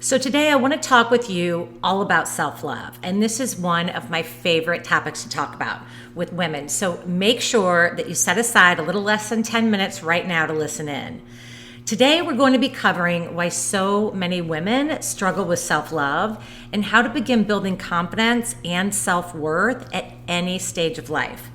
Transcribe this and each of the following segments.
So today I want to talk with you all about self-love. And this is one of my favorite topics to talk about with women. So make sure that you set aside a little less than 10 minutes right now to listen in. Today we're going to be covering why so many women struggle with self-love and how to begin building confidence and self-worth at any stage of life.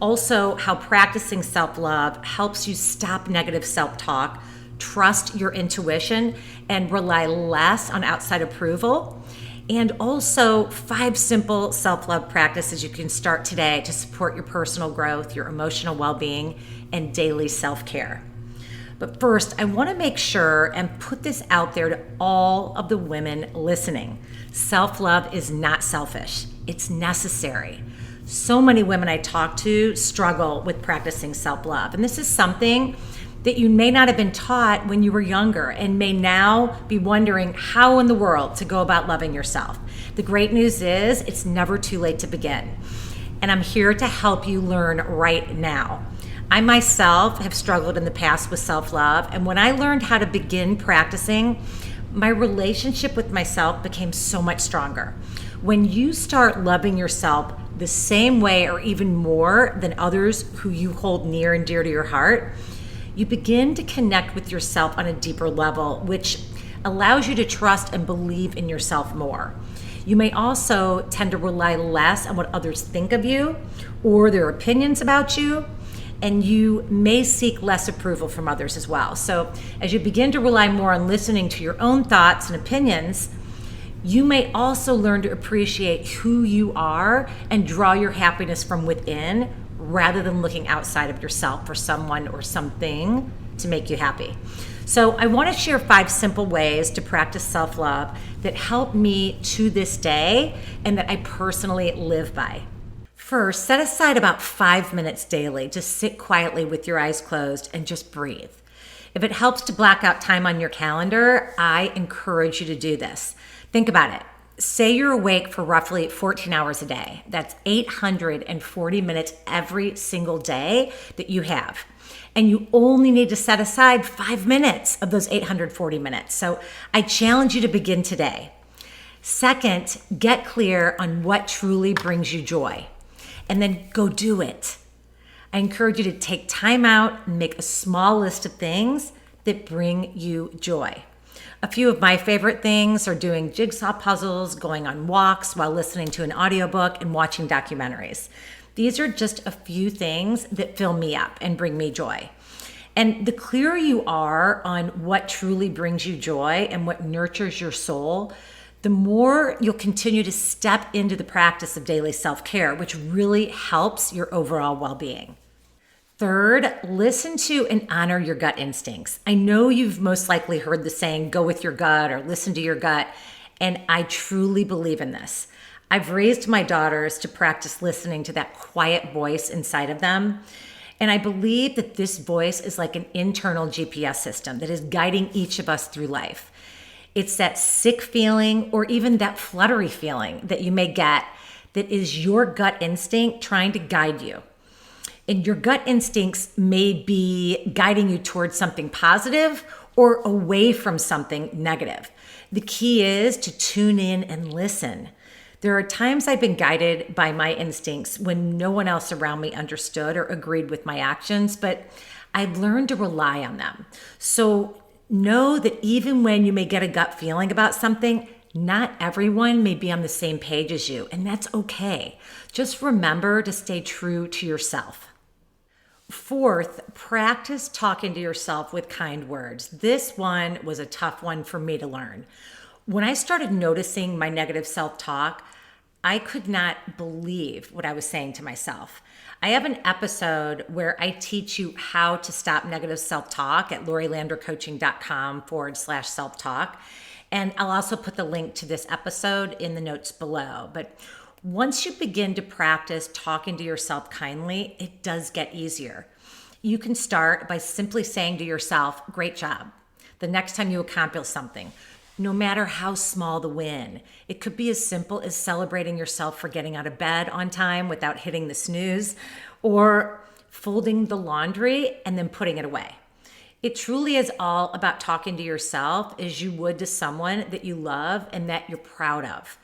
Also, how practicing self-love helps you stop negative self-talk, trust your intuition, and rely less on outside approval. And also 5 simple self-love practices you can start today to support your personal growth, your emotional well-being, and daily self-care. But first, I want to make sure and put this out there to all of the women listening. Self-love is not selfish. It's necessary. So many women I talk to struggle with practicing self-love. And this is something that you may not have been taught when you were younger and may now be wondering how in the world to go about loving yourself. The great news is it's never too late to begin. And I'm here to help you learn right now. I myself have struggled in the past with self-love, and when I learned how to begin practicing, my relationship with myself became so much stronger. When you start loving yourself the same way or even more than others who you hold near and dear to your heart, you begin to connect with yourself on a deeper level, which allows you to trust and believe in yourself more. You may also tend to rely less on what others think of you or their opinions about you, and you may seek less approval from others as well. So as you begin to rely more on listening to your own thoughts and opinions, you may also learn to appreciate who you are and draw your happiness from within rather than looking outside of yourself for someone or something to make you happy. So I want to share 5 simple ways to practice self-love that help me to this day and that I personally live by. First, set aside about 5 minutes daily to sit quietly with your eyes closed and just breathe. If it helps to block out time on your calendar, I encourage you to do this. Think about it. Say you're awake for roughly 14 hours a day. That's 840 minutes every single day that you have. And you only need to set aside 5 minutes of those 840 minutes. So I challenge you to begin today. Second, get clear on what truly brings you joy, and then go do it. I encourage you to take time out and make a small list of things that bring you joy. A few of my favorite things are doing jigsaw puzzles, going on walks while listening to an audiobook, and watching documentaries. These are just a few things that fill me up and bring me joy. And the clearer you are on what truly brings you joy and what nurtures your soul, the more you'll continue to step into the practice of daily self-care, which really helps your overall well-being. Third, listen to and honor your gut instincts. I know you've most likely heard the saying, go with your gut or listen to your gut, and I truly believe in this. I've raised my daughters to practice listening to that quiet voice inside of them, and I believe that this voice is like an internal GPS system that is guiding each of us through life. It's that sick feeling or even that fluttery feeling that you may get that is your gut instinct trying to guide you. And your gut instincts may be guiding you towards something positive or away from something negative. The key is to tune in and listen. There are times I've been guided by my instincts when no one else around me understood or agreed with my actions, but I've learned to rely on them. So know that even when you may get a gut feeling about something, not everyone may be on the same page as you, and that's okay. Just remember to stay true to yourself. Fourth, practice talking to yourself with kind words. This one was a tough one for me to learn. When I started noticing my negative self-talk, I could not believe what I was saying to myself. I have an episode where I teach you how to stop negative self-talk at lorilandercoaching.com/self-talk. And I'll also put the link to this episode in the notes below. But once you begin to practice talking to yourself kindly, it does get easier. You can start by simply saying to yourself, great job, the next time you accomplish something, no matter how small the win. It could be as simple as celebrating yourself for getting out of bed on time without hitting the snooze, or folding the laundry and then putting it away. It truly is all about talking to yourself as you would to someone that you love and that you're proud of.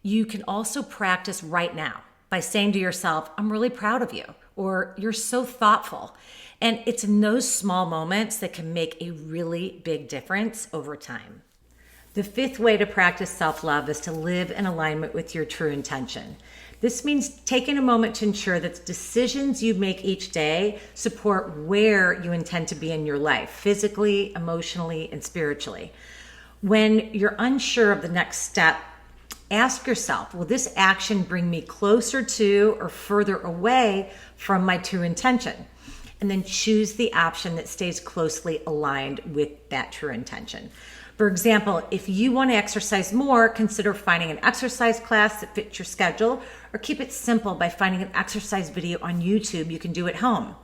You can also practice right now by saying to yourself, I'm really proud of you, or you're so thoughtful. And it's in those small moments that can make a really big difference over time. The fifth way to practice self-love is to live in alignment with your true intention. This means taking a moment to ensure that the decisions you make each day support where you intend to be in your life, physically, emotionally, and spiritually. When you're unsure of the next step, ask yourself, will this action bring me closer to or further away from my true intention? And then choose the option that stays closely aligned with that true intention. For example, if you want to exercise more, consider finding an exercise class that fits your schedule, or keep it simple by finding an exercise video on YouTube you can do at home.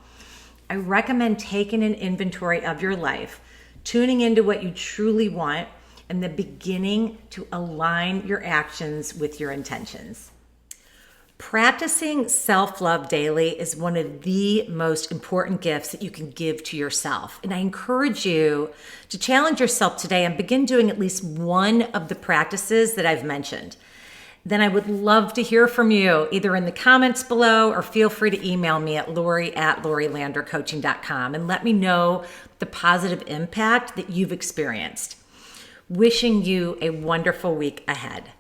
I recommend taking an inventory of your life, tuning into what you truly want, and then beginning to align your actions with your intentions. Practicing self-love daily is one of the most important gifts that you can give to yourself. And I encourage you to challenge yourself today and begin doing at least one of the practices that I've mentioned. Then I would love to hear from you, either in the comments below or feel free to email me at lori@lorilandercoaching.com and let me know the positive impact that you've experienced. Wishing you a wonderful week ahead.